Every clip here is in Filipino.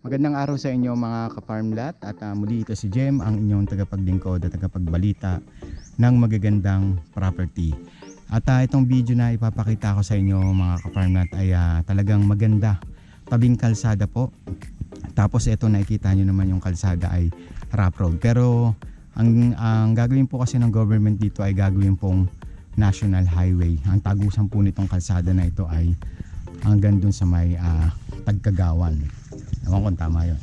Magandang araw sa inyo mga ka-farmlat at muli ito si Jem, ang inyong tagapaglingkod at tagapagbalita ng magagandang property. At itong video na ipapakita ko sa inyo mga ka-farmlat ay talagang maganda, tabing kalsada po. Tapos ito nakikita nyo naman yung kalsada ay rough road. Pero ang gagawin po kasi ng government dito ay gagawin pong national highway. Ang tagusan po nitong kalsada na ito ay hanggang dun sa may Tagkagawan. Ewan kung tama yun.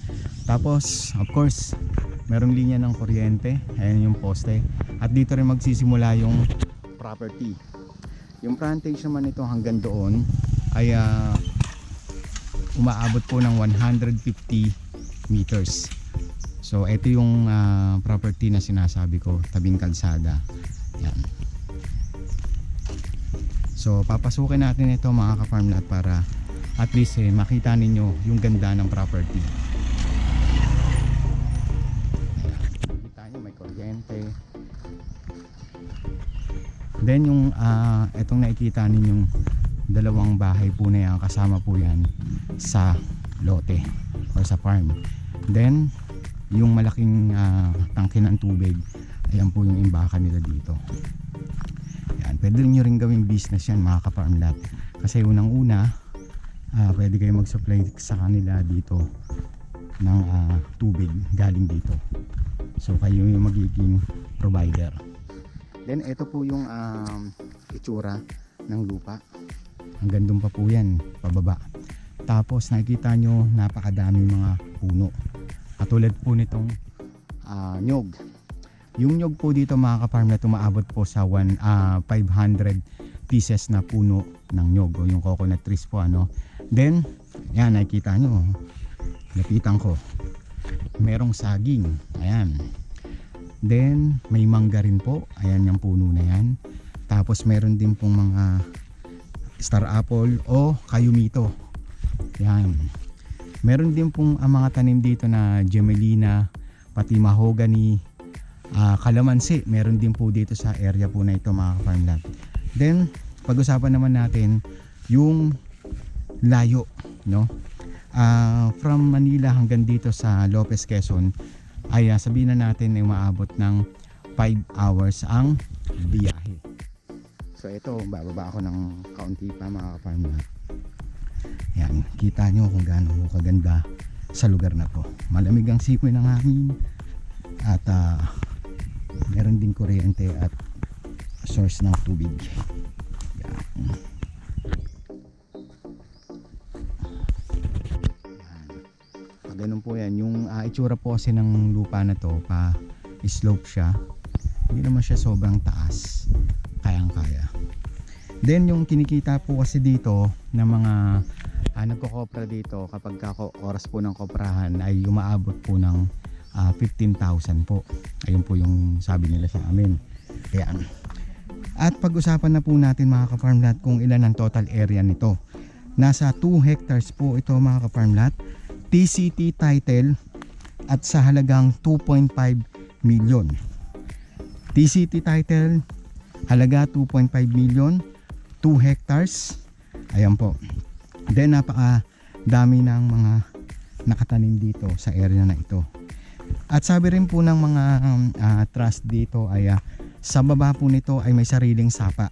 Tapos of course merong linya ng kuryente. Ayan yung poste. At dito rin magsisimula yung property. Yung frontage naman ito hanggang doon ay umaabot po ng 150 meters. So ito yung property na sinasabi ko, tabing kalsada. Yan. So papasukin natin ito mga ka-farmlat para at least makita ninyo yung ganda ng property. Kita nyo may kuryente. Then yung itong nakikita ninyong dalawang bahay po na yan, kasama po yan sa lote or sa farm. Then yung malaking tangke ng tubig, ayan po yung imbakan nila dito. Yan, pwede nyo rin gawing business yan mga ka-farmlat, kasi unang una pwede kayo mag-supply sa kanila dito ng tubig galing dito. So kayo yung magiging provider. Then ito po yung itsura ng lupa. Hanggang doon pa po yan, pababa. Tapos nakikita nyo napakadaming mga puno. Katulad po nitong nyog. Yung nyog po dito mga ka-farm na tumaabot po sa 500 pieces na puno ng nyog o yung coconut trees po ano. Then yan, nakikita nyo, lapitan ko, merong saging, ayan. Then may mangga rin po, ayan yung puno na yan. Tapos meron din pong mga star apple o kayumito, yan. Meron din pong mga tanim dito na gemelina, pati mahogany, kalamansi, meron din po dito sa area po na ito mga ka-farmland. Then pag-usapan naman natin yung layo, no? From Manila hanggang dito sa Lopez, Quezon ay sabihin na natin ay maabot ng 5 hours ang biyahe. So ito, bababa ako ng kaunti pa mga ka-farmland. Yan, kita nyo kung gaano kaganda sa lugar na to. Malamig ang simoy ng hangin at meron din kuryente at source ng tubig. Yan. Ganun po yan. Yung itsura po kasi ng lupa na to, pa slope siya, hindi naman siya sobrang taas, kayang kaya. Then yung kinikita po kasi dito ng mga nagkokopra dito, kapag oras po ng koprahan ay umaabot po ng 15,000 po. Ayun po yung sabi nila sa amin. Ayan. At pag-usapan na po natin mga ka-farmlat kung ilan ang total area nito. Nasa 2 hectares po ito mga ka-farmlat, TCT title at sa halagang 2.5 million. TCT title, halaga 2.5 million, 2 hectares. Ayan po. Then napaka dami ng mga nakatanim dito sa area na ito. At sabi rin po ng mga trust dito ay sa baba po nito ay may sariling sapa.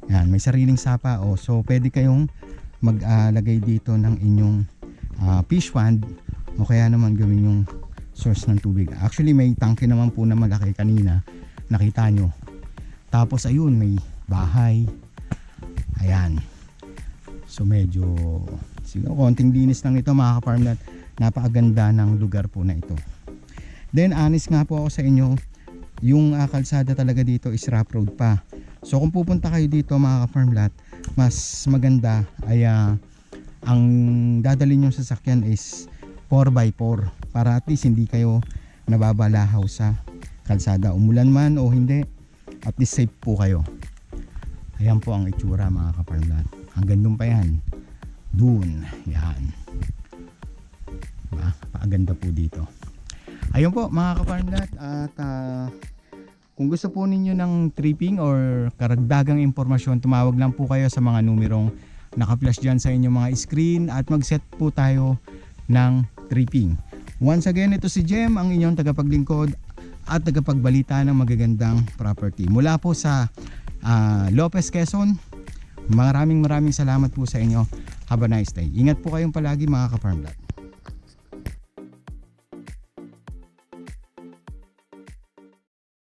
Yan, may sariling sapa. So pwede kayong maglagay dito ng inyong fish pond o kaya naman gawin yung source ng tubig. Actually may tangke naman po na malaki kanina, nakita nyo. Tapos ayun, may bahay. Ayan. So medyo siguro konting linis lang ito mga ka-farmland. Napakaganda ng lugar po na ito. Then honest nga po ako sa inyo, yung kalsada talaga dito is rough road pa. So kung pupunta kayo dito mga ka-farmlat, mas maganda ay ang dadalhin yung sasakyan is 4x4 para at least hindi kayo nababalahaw sa kalsada. Umulan man o hindi, at least safe po kayo. Ayan po ang itsura mga ka-farmlat. Hanggang doon pa yan. Doon. Yan. Diba? Paaganda po dito. Ayun po mga ka-farmlat. At kung gusto po ninyo ng tripping or karagdagang impormasyon, tumawag lang po kayo sa mga numerong naka-flash dyan sa inyong mga screen at mag-set po tayo ng tripping. Once again, ito si Jem, ang inyong tagapaglingkod at tagapagbalita ng magagandang property. Mula po sa Lopez, Quezon, maraming salamat po sa inyo. Have a nice day. Ingat po kayong palagi mga ka-farm lot.